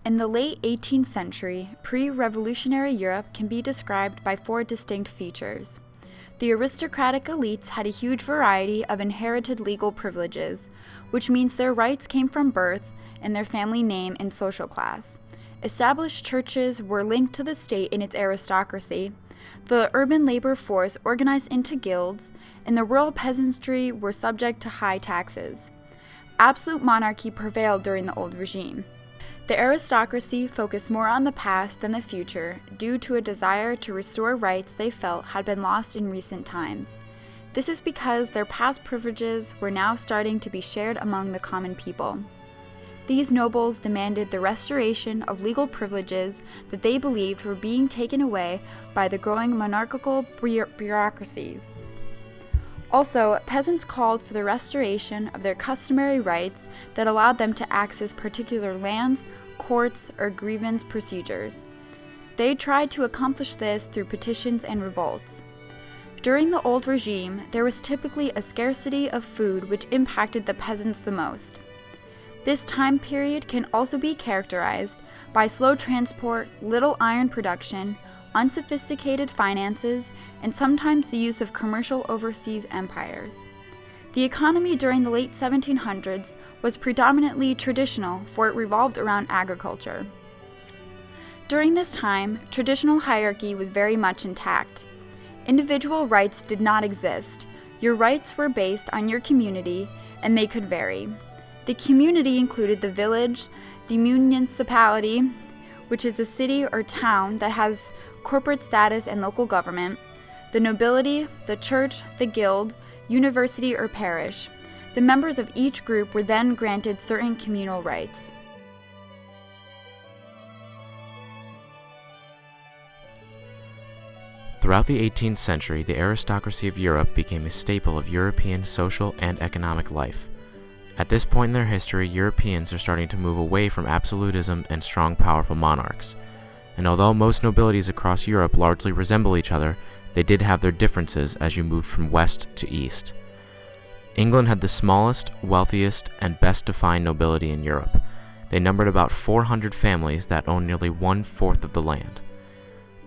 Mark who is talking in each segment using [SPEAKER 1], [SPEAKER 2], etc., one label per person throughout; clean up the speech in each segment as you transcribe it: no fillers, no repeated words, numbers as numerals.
[SPEAKER 1] In the late 18th century, pre-revolutionary Europe can be described by four distinct features. The aristocratic elites had a huge variety of inherited legal privileges, which means their rights came from birth and their family name and social class. Established churches were linked to the state in its aristocracy. The urban labor force organized into guilds, and the rural peasantry were subject to high taxes. Absolute monarchy prevailed during the old regime. The aristocracy focused more on the past than the future due to a desire to restore rights they felt had been lost in recent times. This is because their past privileges were now starting to be shared among the common people. These nobles demanded the restoration of legal privileges that they believed were being taken away by the growing monarchical bureaucracies. Also, peasants called for the restoration of their customary rights that allowed them to access particular lands, courts, or grievance procedures. They tried to accomplish this through petitions and revolts. During the old regime, there was typically a scarcity of food which impacted the peasants the most. This time period can also be characterized by slow transport, little iron production, unsophisticated finances, and sometimes the use of commercial overseas empires. The economy during the late 1700s was predominantly traditional, for it revolved around agriculture. During this time, traditional hierarchy was very much intact. Individual rights did not exist. Your rights were based on your community, and they could vary. The community included the village, the municipality, which is a city or town that has corporate status and local government, the nobility, the church, the guild, university, or parish. The members of each group were then granted certain communal rights.
[SPEAKER 2] Throughout the 18th century, the aristocracy of Europe became a staple of European social and economic life. At this point in their history, Europeans are starting to move away from absolutism and strong, powerful monarchs. And although most nobilities across Europe largely resemble each other, they did have their differences as you moved from west to east. England had the smallest, wealthiest, and best defined nobility in Europe. They numbered about 400 families that owned nearly 1/4 of the land.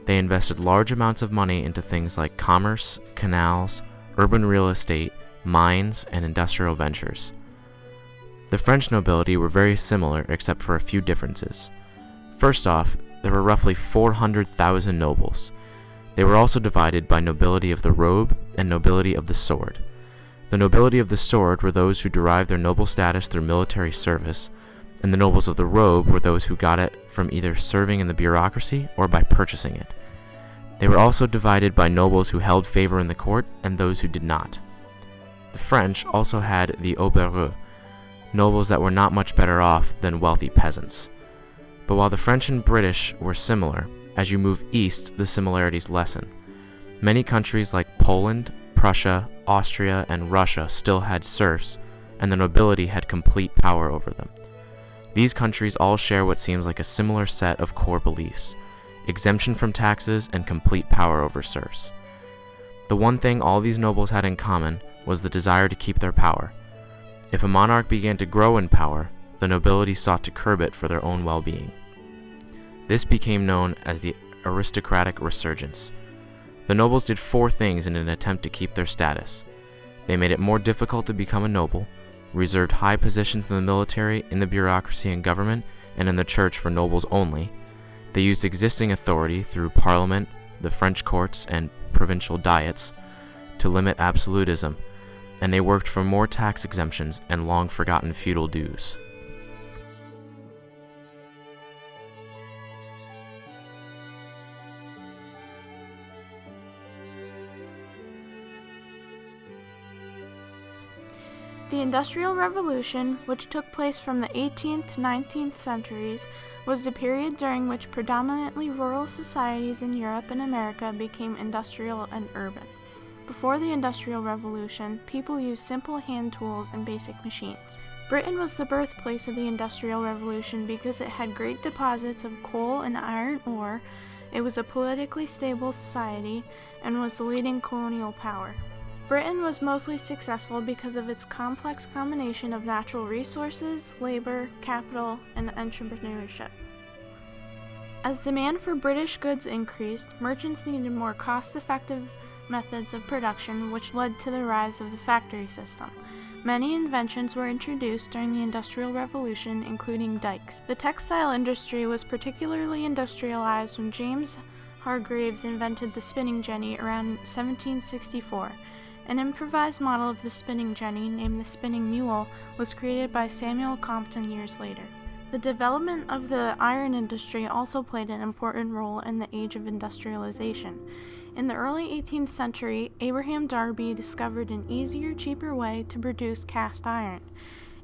[SPEAKER 2] They invested large amounts of money into things like commerce, canals, urban real estate, mines, and industrial ventures. The French nobility were very similar except for a few differences. First off, there were roughly 400,000 nobles. They were also divided by nobility of the robe and nobility of the sword. The nobility of the sword were those who derived their noble status through military service, and the nobles of the robe were those who got it from either serving in the bureaucracy or by purchasing it. They were also divided by nobles who held favor in the court and those who did not. The French also had the aubereux, nobles that were not much better off than wealthy peasants. But while the French and British were similar, as you move east, the similarities lessen. Many countries like Poland, Prussia, Austria, and Russia still had serfs, and the nobility had complete power over them. These countries all share what seems like a similar set of core beliefs: exemption from taxes and complete power over serfs. The one thing all these nobles had in common was the desire to keep their power. If a monarch began to grow in power, the nobility sought to curb it for their own well-being. This became known as the aristocratic resurgence. The nobles did 4 things in an attempt to keep their status. They made it more difficult to become a noble, reserved high positions in the military, in the bureaucracy and government, and in the church for nobles only. They used existing authority through parliament, the French courts, and provincial diets to limit absolutism, and they worked for more tax exemptions and long-forgotten feudal dues.
[SPEAKER 3] The Industrial Revolution, which took place from the 18th to 19th centuries, was the period during which predominantly rural societies in Europe and America became industrial and urban. Before the Industrial Revolution, people used simple hand tools and basic machines. Britain was the birthplace of the Industrial Revolution because it had great deposits of coal and iron ore, it was a politically stable society, and was the leading colonial power. Britain was mostly successful because of its complex combination of natural resources, labor, capital, and entrepreneurship. As demand for British goods increased, merchants needed more cost-effective methods of production, which led to the rise of the factory system. Many inventions were introduced during the Industrial Revolution, including dikes. The textile industry was particularly industrialized when James Hargreaves invented the spinning jenny around 1764. An improvised model of the spinning jenny, named the spinning mule, was created by Samuel Compton years later. The development of the iron industry also played an important role in the age of industrialization. In the early 18th century, Abraham Darby discovered an easier, cheaper way to produce cast iron.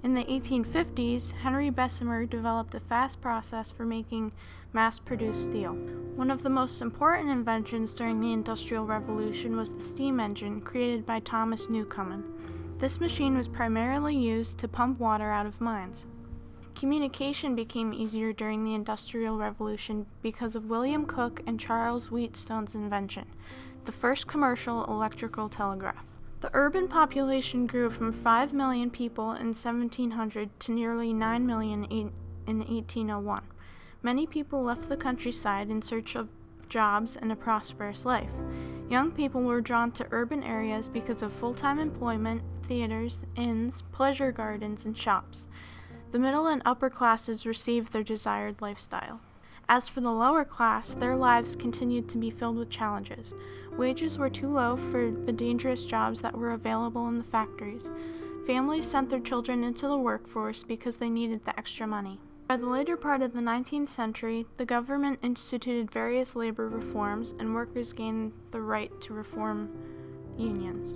[SPEAKER 3] In the 1850s, Henry Bessemer developed a fast process for making mass-produced steel. One of the most important inventions during the Industrial Revolution was the steam engine, created by Thomas Newcomen. This machine was primarily used to pump water out of mines. Communication became easier during the Industrial Revolution because of William Cooke and Charles Wheatstone's invention, the first commercial electrical telegraph. The urban population grew from 5 million people in 1700 to nearly 9 million in 1801. Many people left the countryside in search of jobs and a prosperous life. Young people were drawn to urban areas because of full-time employment, theaters, inns, pleasure gardens, and shops. The middle and upper classes received their desired lifestyle. As for the lower class, their lives continued to be filled with challenges. Wages were too low for the dangerous jobs that were available in the factories. Families sent their children into the workforce because they needed the extra money. By the later part of the 19th century, the government instituted various labor reforms, and workers gained the right to reform unions.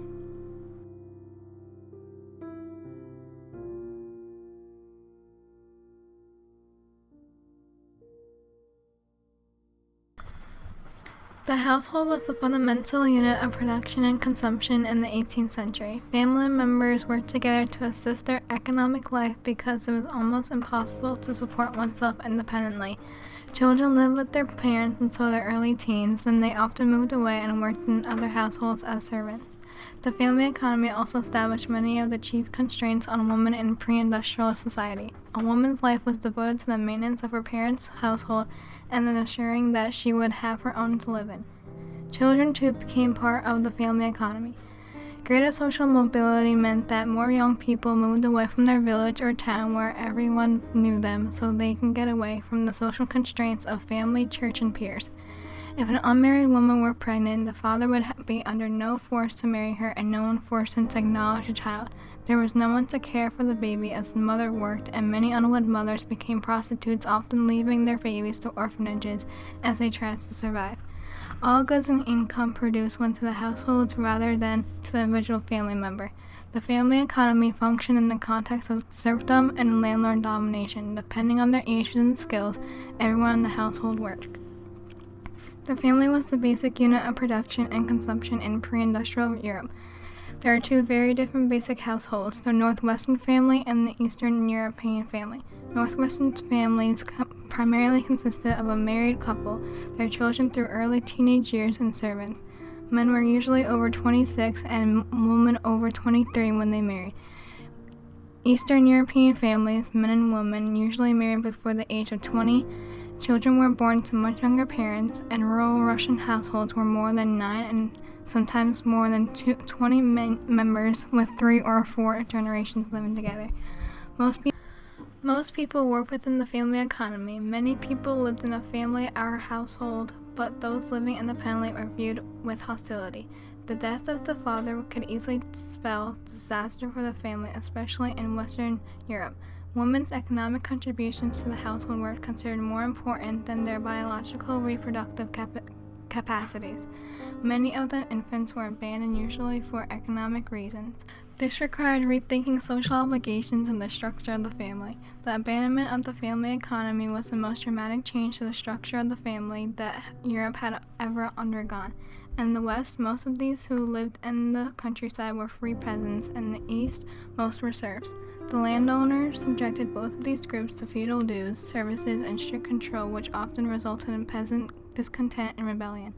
[SPEAKER 4] The household was the fundamental unit of production and consumption in the 18th century. Family members worked together to assist their economic life because it was almost impossible to support oneself independently. Children lived with their parents until their early teens, then they often moved away and worked in other households as servants. The family economy also established many of the chief constraints on women in pre-industrial society. A woman's life was devoted to the maintenance of her parents' household and then assuring that she would have her own to live in. Children, too, became part of the family economy. Greater social mobility meant that more young people moved away from their village or town where everyone knew them so they can get away from the social constraints of family, church, and peers. If an unmarried woman were pregnant, the father would be under no force to marry her and no one forced him to acknowledge the child. There was no one to care for the baby as the mother worked, and many unwed mothers became prostitutes, often leaving their babies to orphanages as they tried to survive. All goods and income produced went to the households rather than to the individual family member. The family economy functioned in the context of serfdom and landlord domination. Depending on their ages and skills, everyone in the household worked. The family was the basic unit of production and consumption in pre-industrial Europe. There are two very different basic households, the Northwestern family and the Eastern European family. Northwestern families primarily consisted of a married couple, their children through early teenage years, and servants. Men were usually over 26 and women over 23 when they married. Eastern European families, men and women, usually married before the age of 20. Children were born to much younger parents, and rural Russian households were more than 9 and sometimes more than 20 members with 3 or 4 generations living together. Most people worked within the family economy. Many people lived in a family or household, but those living independently were viewed with hostility. The death of the father could easily spell disaster for the family, especially in Western Europe. Women's economic contributions to the household were considered more important than their biological reproductive capacities. Many of the infants were abandoned, usually for economic reasons. This required rethinking social obligations and the structure of the family. The abandonment of the family economy was the most dramatic change to the structure of the family that Europe had ever undergone. In the West, most of these who lived in the countryside were free peasants. In the East, most were serfs. The landowners subjected both of these groups to feudal dues, services, and strict control, which often resulted in peasant discontent and rebellion.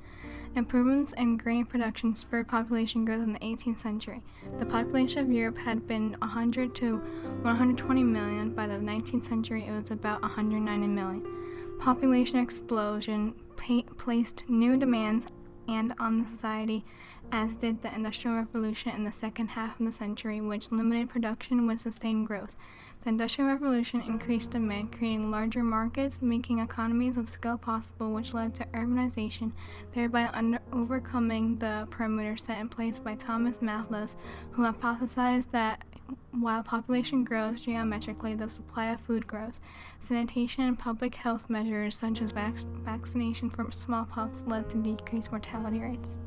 [SPEAKER 4] Improvements in grain production spurred population growth in the 18th century. The population of Europe had been 100 to 120 million. By the 19th century, it was about 190 million. population explosion placed new demands on the society, as did the Industrial Revolution in the second half of the century, which limited production with sustained growth. The Industrial Revolution increased demand, creating larger markets, making economies of scale possible, which led to urbanization, thereby overcoming the parameters set in place by Thomas Malthus, who hypothesized that while population grows geometrically, the supply of food grows. Sanitation and public health measures such as vaccination from smallpox led to decreased mortality rates.